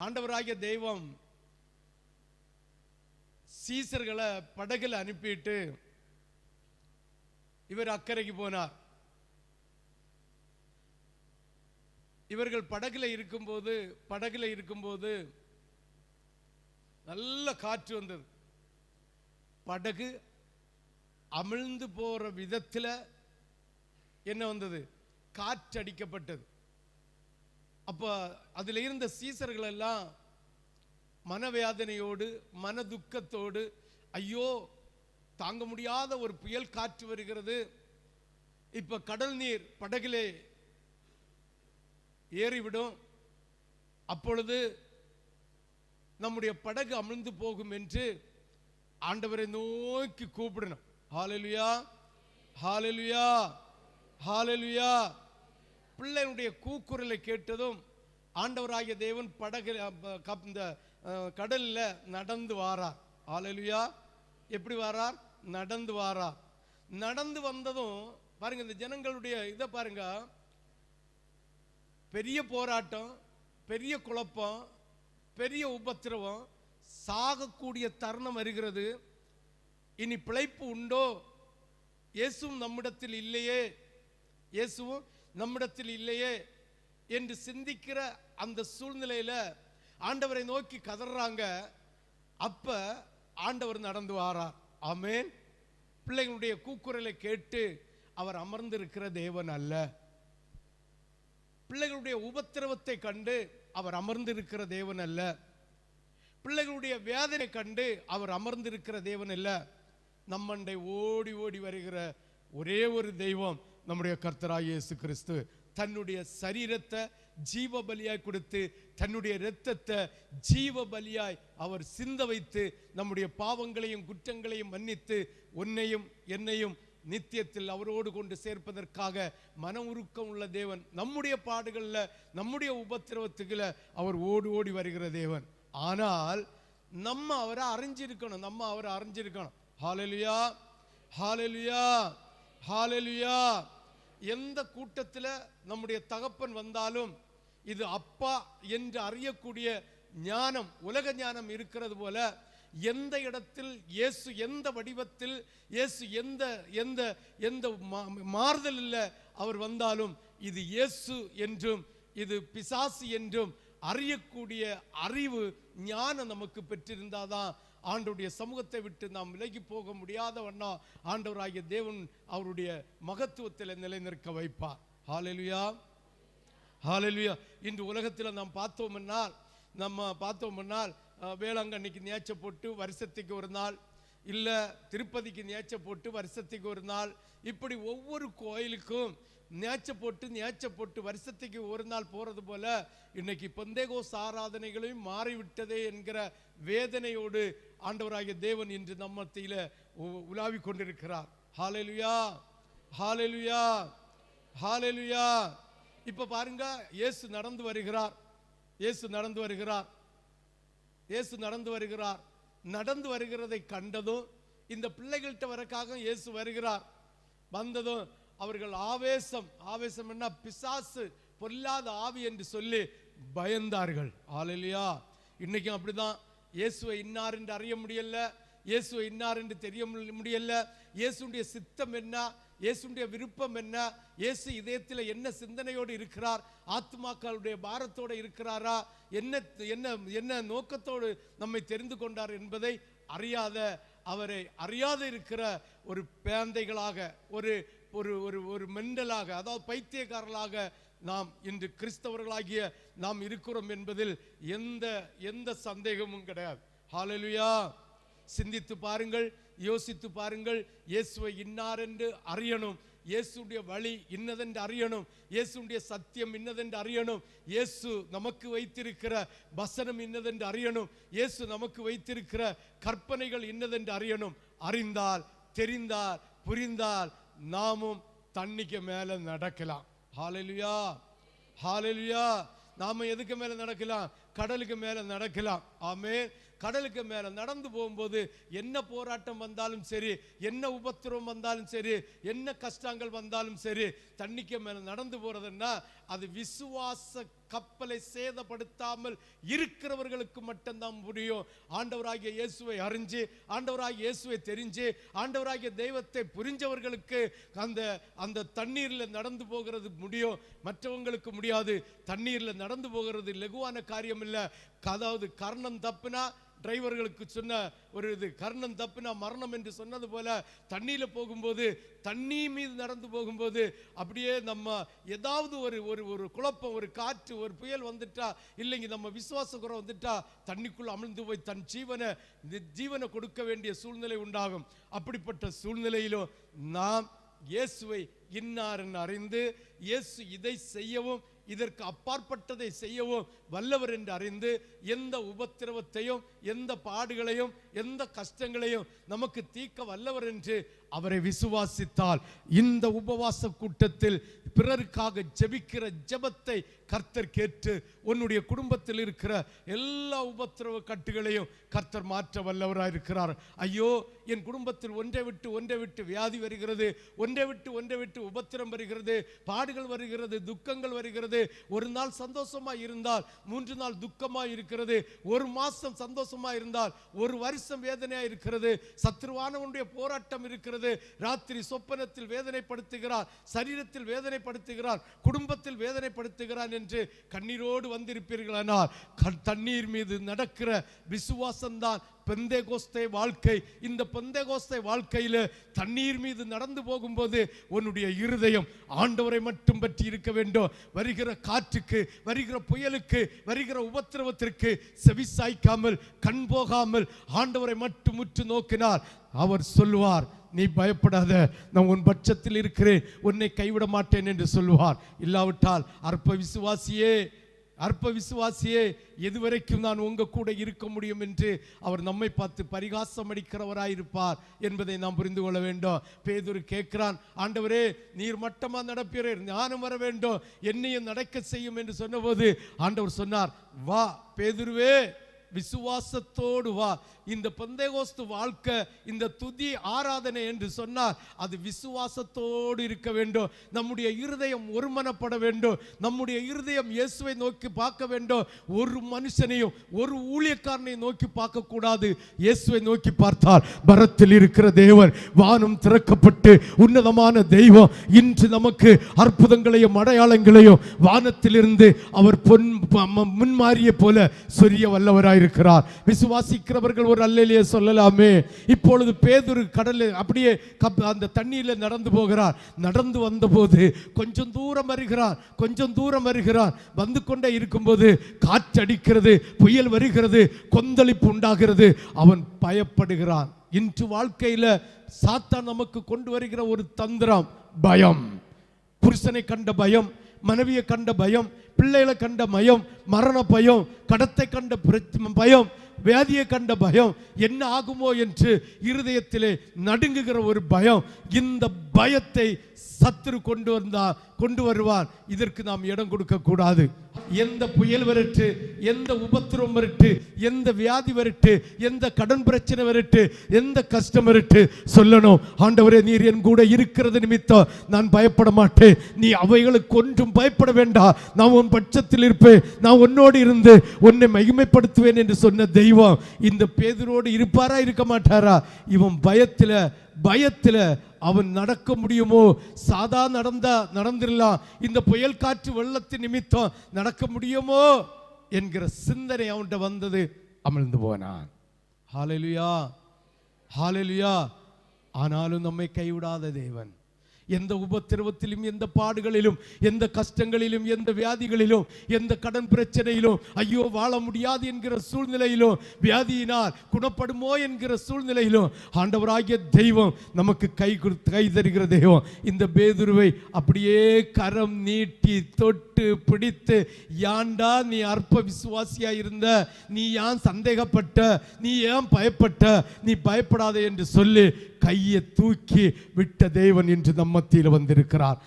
ஆண்டவராகிய தெய்வம் சீசர்களை படகுல அனுப்பிட்டு இவர் அக்கறைக்கு போனார். இவர்கள் படகுல இருக்கும்போது நல்ல காற்று வந்தது. படகு அமிழ்ந்து போற விதத்தில் என்ன வந்தது? காற்றடிக்கப்பட்டது. அப்ப அதில் இருந்த சீசர்கள் எல்லாம் மனவேதனையோடு மன துக்கத்தோடு, ஐயோ தாங்க முடியாத ஒரு புயல் காற்று வருகிறது, இப்ப கடல் நீர் படகிலே ஏறிவிடும், அப்பொழுது நம்முடைய படகு அமிழ்ந்து போகும் என்று ஆண்டவரை நோக்கி கூப்பிடணும். ஹல்லேலூயா, ஹல்லேலூயா, ஹல்லேலூயா. பிள்ளைகளுடைய கூக்குரலை கேட்டதும் ஆண்டவராகிய தேவன் படகு இந்த கடல்ல நடந்து வாரார். ஹல்லேலூயா. எப்படி வாரார்? நடந்து வாரார். நடந்து வந்ததும் பாருங்க, இந்த ஜனங்களுடைய இதை பாருங்க, பெரிய போராட்டம், பெரிய குழப்பம், பெரிய உபத்திரவம், சாகக்கூடிய தருணம் வருகிறது. இனி பிழைப்பு உண்டோ? இயேசுவும் நம்மிடத்தில் இல்லையே, இயேசுவும் நம்மிடத்தில் இல்லையே என்று சிந்திக்கிற அந்த சூழ்நிலையில ஆண்டவரை நோக்கி கதறாங்க. அப்ப ஆண்டவர் நடந்து வாரார். ஆமென். பிள்ளைகளுடைய கூக்குரலை கேட்டு அவர் அமர்ந்திருக்கிற தேவன் அல்ல. பிள்ளைகளுடைய உபத்திரவத்தை கண்டு அவர் அமர்ந்திருக்கிற தேவன் அல்ல. பிள்ளைகளுடைய வேதனை கண்டு அவர் அமர்ந்திருக்கிற தேவன் அல்ல. நம்மண்டை ஓடி ஓடி வருகிற ஒரே ஒரு தெய்வம் நம்முடைய கர்த்தராகிய இயேசு கிறிஸ்து. தன்னுடைய சரீரத்தை ஜீவ பலியாய் கொடுத்து, தன்னுடைய இரத்தத்தை ஜீவ பலியாய் அவர் சிந்த வைத்து, நம்முடைய பாவங்களையும் குற்றங்களையும் மன்னித்து உன்னையும் என்னையும் நித்தியத்தில் அவரோடு கொண்டு சேர்ப்பதற்காக மன உருக்கம் உள்ள தேவன். நம்முடைய பாடுகளில், நம்முடைய உபத்திரவத்துக்குள்ள அவர் ஓடி ஓடி வருகிற தேவன். ஆனால் நம்ம அவரை அறிஞ்சிருக்கணும். ஹல்லேலூயா, ஹல்லேலூயா, ஹல்லேலூயா. எந்த கூட்டத்தில் நம்முடைய தகப்பன் வந்தாலும் இது அப்பா என்று அறியக்கூடிய ஞானம், உலக ஞானம் இருக்கிறது போல, எந்த இடத்தில் இயேசு, எந்த வடிவத்தில் இயேசு, எந்த எந்த எந்த மாறுதலில் அவர் வந்தாலும் இது இயேசு என்றும் இது பிசாசு என்றும் அறியக்கூடிய அறிவு ஞானம் நமக்கு பெற்றிருந்தாதான் ஆண்டவருடைய சமூகத்தை விட்டு நாம் விலகி போக முடியாத வண்ணா ஆண்டவராகிய தேவன் அவருடைய மகத்துவத்தில் நிலைநிற்க வைப்பார். ஹல்லேலூயா, ஹல்லேலூயா. இன்று உலகத்தில் நாம் பார்த்தோம்னால் வேளாங்கண்ணிக்கு நேச்ச போட்டு வருஷத்துக்கு ஒரு நாள், இல்லை திருப்பதிக்கு நேச்ச போட்டு வருஷத்துக்கு ஒரு நாள், இப்படி ஒவ்வொரு கோயிலுக்கும் நேச்ச போட்டு வருஷத்துக்கு ஒரு நாள் போறது போல இன்னைக்கு பெந்தேகோஸ்து ஆராதனைகளையும் மாறிவிட்டதே என்கிற வேதனையோடு ஆண்டவராகிய தேவன் இன்று நம்ம மத்தியில உலாவிக் கொண்டிருக்கிறார். ஹல்லேலூயா, ஹல்லேலூயா, ஹல்லேலூயா. இப்ப பாருங்க, இயேசு நடந்து வருகிறார். நடந்து வருகிறதை கண்டதும், இந்த பிள்ளைகள்கிட்ட வரக்காக இயேசு வருகிறார். வந்ததும் அவர்கள் ஆவேசம் என்ன, பிசாசு, பொல்லாத ஆவி என்று சொல்லி பயந்தார்கள். ஹல்லேலூயா. இன்னைக்கும் அப்படிதான். இயேசுவை இன்னார் என்று அறிய முடியல, இயேசுவை இன்னார் என்று தெரிய முடியல. இயேசுடைய சித்தம் என்ன, இயேசுடைய விருப்பம் என்ன, இயேசு இதயத்தில் என்ன சிந்தனையோடு இருக்கிறார், ஆத்மாக்களுடைய பாரத்தோடு இருக்கிறாரா, என்ன நோக்கத்தோடு நம்மை தெரிந்து கொண்டார் என்பதை அவரை அறியாத இருக்கிற ஒரு பேந்தைகளாக, ஒரு மெண்டலாக, அதாவது பைத்தியக்காரர்களாக நாம் இன்று கிறிஸ்தவர்களாகிய நாம் இருக்கிறோம் என்பதில் எந்த சந்தேகமும் கிடையாது. ஹல்லேலூயா. சிந்தித்து பாருங்கள், யோசித்து பாருங்கள். இயேசுவை இன்னார் என்று அறியணும், இயேசுடைய வழி இன்னதென்று அறியணும், இயேசுடைய சத்தியம் இன்னதென்று அறியணும், இயேசு நமக்கு வைத்திருக்கிற வசனம் இன்னதென்று அறியணும், இயேசு நமக்கு வைத்திருக்கிற கற்பனைகள் இன்னதென்று அறியணும். அறிந்தால், தெரிந்தால், புரிந்தால் நாமும் தண்ணிக்கு மேல நடக்கலாம். ஹல்லேலூயா, ஹல்லேலூயா. நாம எதுக்கு மேல நடக்கலாம்? கடலுக்கு மேல நடக்கலாம். ஆமென். கடலுக்கு மேலே நடந்து போகும்போது என்ன போராட்டம் வந்தாலும் சரி, என்ன உபத்திரவம் வந்தாலும் சரி, என்ன கஷ்டங்கள் வந்தாலும் சரி, தண்ணிக்கு மேலே நடந்து போறதுன்னா அது விசுவாச கப்பலை சேதப்படுத்தாமல் இருக்கிறவர்களுக்கு மட்டும்தான் முடியும். ஆண்டவராகிய இயேசுவை அறிஞ்சு, ஆண்டவராகிய இயேசுவை தெரிஞ்சு, ஆண்டவராகிய தெய்வத்தை புரிஞ்சவர்களுக்கு அந்த தண்ணீரில் நடந்து போகிறது முடியும், மற்றவங்களுக்கு முடியாது. தண்ணீரில் நடந்து போகிறது லகுவான காரியம் இல்லை. அதாவது கர்ணம் தப்புனா டிரைவர்களுக்கு சொன்ன ஒரு இது, கர்ணம் தப்புனா மரணம் என்று சொன்னது போல தண்ணியில் போகும்போது, தண்ணி மீது நடந்து போகும்போது அப்படியே நம்ம ஏதாவது ஒரு குழப்பம், ஒரு காற்று, ஒரு புயல் வந்துட்டா, இல்லைங்க நம்ம விசுவாச குறை வந்துட்டா தண்ணிக்குள்ள அமிழ்ந்து போய் தன் ஜீவனை கொடுக்க வேண்டிய சூழ்நிலை உண்டாகும். அப்படிப்பட்ட சூழ்நிலையிலும் நாம் இயேசுவை இன்னார் அறிந்து, இயேசு இதை செய்யவும் இதற்கு அப்பாற்பட்டதை செய்யவும் வல்லவர் என்று அறிந்து, எந்த உபத்திரவத்தையும், எந்த பாடுகளையும், எந்த கஷ்டங்களையும் நமக்கு தீர்க்க வல்லவர் என்று அவரை விசுவாசித்தால், இந்த உபவாச கூட்டத்தில் பிறருக்காக ஜெபிக்கிற ஜெபத்தை கர்த்தர் கேட்டு உன்னுடைய குடும்பத்தில் இருக்கிற எல்லா உபத்திரவ கட்டுகளையும் கர்த்தர் மாற்ற வல்லவராக இருக்கிறார். ஐயோ, என் குடும்பத்தில் ஒன்றை விட்டு வியாதி வருகிறது, ஒன்றை விட்டு உபத்திரம் வருகிறது, பாடுகள் வருகிறது, துக்கங்கள் வருகிறது. ஒரு நாள் சந்தோஷமாய் இருந்தால் 3 நாள் துக்கமாய் இருக்கிறது. ஒரு மாசம் சந்தோஷமாய் இருந்தால் 1 வருஷம் வேதனையா இருக்கிறது. சத்துருவானவனுடைய போராட்டம் இருக்கிறது. ராத்திரி சொப்பனத்தில் வேதனைப்படுத்துகிறார், சரீரத்தில் வேதனைப்படுத்துகிறார், குடும்பத்தில் வேதனைப்படுத்துகிறான் என்று கண்ணீரோடு வந்திருப்பீர்களானால், தண்ணீர் மீது நடக்கிற விசுவாசம்தான் பெந்தேகோஸ்தே வாழ்க்கை. இந்த பெந்தேகோஸ்தே வாழ்க்கையில தண்ணீர் மீது நடந்து போகும்போது உன்னுடைய இருதயம் ஆண்டவரை மட்டும் பற்றி இருக்க வேண்டும். வருகிற காற்றுக்கு, வருகிற புயலுக்கு, வருகிற உபத்திரவத்திற்கு செவிசாய்க்காமல், கண் போகாமல் ஆண்டவரை மட்டும் உற்று நோக்கினார். அவர் சொல்லுவார், நீ பயப்படாத, நான் உன் பட்சத்தில் இருக்கிறேன், உன்னை கைவிட மாட்டேன் என்று சொல்லுவார். இல்லாவிட்டால் அற்ப விசுவாசியே எதுவரைக்கும் நான் உங்க கூட இருக்க முடியும் என்று அவர் நம்மை பார்த்து பரிகாசம் அடிக்கிறவராயிருப்பார் என்பதை நாம் புரிந்து கொள்ள வேண்டும். பேதுரு கேட்கிறான், ஆண்டவரே நீர் மட்டமா நடப்பீரர், ஞானம் வர வேண்டும், என்னையும் நடக்க செய்யும் என்று சொன்னபோது ஆண்டவர் சொன்னார், வா பேதுருவே, விசுவாசத்தோடு வா. இந்த பெந்தேகோஸ்து வாழ்க்கை, இந்த துதி ஆராதனை என்று சொன்னால் அது விசுவாசத்தோடு இருக்க வேண்டும். நம்முடைய இருதயம் ஒருமனப்பட வேண்டும். நம்முடைய இருதயம் இயேசுவை நோக்கி பார்க்க வேண்டும். ஒரு மனுஷனையும், ஒரு ஊழியக்காரனையும் நோக்கி பார்க்க கூடாது. இயேசுவை நோக்கி பார்த்தால் பரத்தில் இருக்கிற தேவன், வானம் திறக்கப்பட்டு உன்னதமான தெய்வம் இன்று நமக்கு அற்புதங்களையும் அடையாளங்களையும் வானத்திலிருந்து அவர் முன்மாறிய போல சொரிய வல்லவராயிருக்கிறார். விசுவாசிக்கிறவர்கள் ஒரு அல்லேலூயா சொல்லலாமே. இப்பொழுது பேதுரு கடலில் அப்படியே அந்த தண்ணீரில் நடந்து போகிறார். நடந்து வந்தபோது கொஞ்சம் தூரம் வருகிறார். வந்து கொண்டே இருக்கும்போது காற்று அடிக்கிறது, புயல் வருகிறது, கொந்தளிப்பு உண்டாகிறது. அவன் பயப்படுகிறான். இன்று வாழ்க்கையில சாத்தான் நமக்கு கொண்டு வருகிற ஒரு தந்திரம் பயம். புருஷனை கண்ட பயம், மனைவியை கண்ட பயம், பிள்ளைகளை கண்ட பயம், மரண பயம், கடத்தை கண்ட பயம், வியாதியை கண்ட பயம், என்ன ஆகுமோ என்று இருதயத்திலே நடுங்குகிற ஒரு பயம். இந்த பயத்தை சத்துரு கொண்டு வருவான். இதற்கு நாம் இடம் கொடுக்க கூடாது. எந்த புயல் வரட்டு, எந்த உபத்திரம் வரட்டு, எந்த வியாதி வரட்டு, எந்த கடன் பிரச்சனை வரட்டு, எந்த கஷ்டம் வரட்டு, சொல்லணும், ஆண்டவரே நீர் என் கூட இருக்கிறது நிமித்தம் நான் பயப்பட மாட்டேன். நீ அவைகளுக்கு ஒன்றும் பயப்பட வேண்டாம், நான் உன் பட்சத்தில் இருப்பேன், நான் உன்னோடு இருந்து உன்னை மகிமைப்படுத்துவேன் என்று சொன்ன தெய்வம் இந்த பேதுரோடு இருப்பாரா, இருக்க மாட்டாரா? இவன் பயத்தில் அவன் நடக்க முடியுமோ? சாதா நடந்துடலாம், இந்த புயல் காற்று வெள்ளத்தின் நிமித்தம் நடக்க முடியுமோ என்கிற சிந்தனை அவன்கிட்ட வந்தது. அமிழ்ந்து போனான். ஹல்லேலூயா, ஹல்லேலூயா. ஆனாலும் நம்மை கைவிடாத தேவன், எந்த உபத்திரவத்திலும், எந்த பாடுகளிலும், எந்த கஷ்டங்களிலும், எந்த வியாதிகளிலும், எந்த கடன் பிரச்சனையிலும், ஐயோ வாழ முடியாது என்கிற சூழ்நிலையிலும், வியாதியினால் குணப்படுமோ என்கிற சூழ்நிலையிலும் ஆண்டவராகிய தெய்வம் நமக்கு கை தருகிற தெய்வம். இந்த பேதுருவை அப்படியே கரம் நீட்டி தொட்டு பிடித்து, யாண்டா நீ அற்ப விசுவாசியா இருந்த, நீ ஏன் சந்தேகப்பட்ட, நீ ஏன் பயப்பட்ட, நீ பயப்படாதே என்று சொல்லி கையை தூக்கி விட்ட தேவன் இன்று நம்ம மத்தியில் வந்திருக்கிறார்.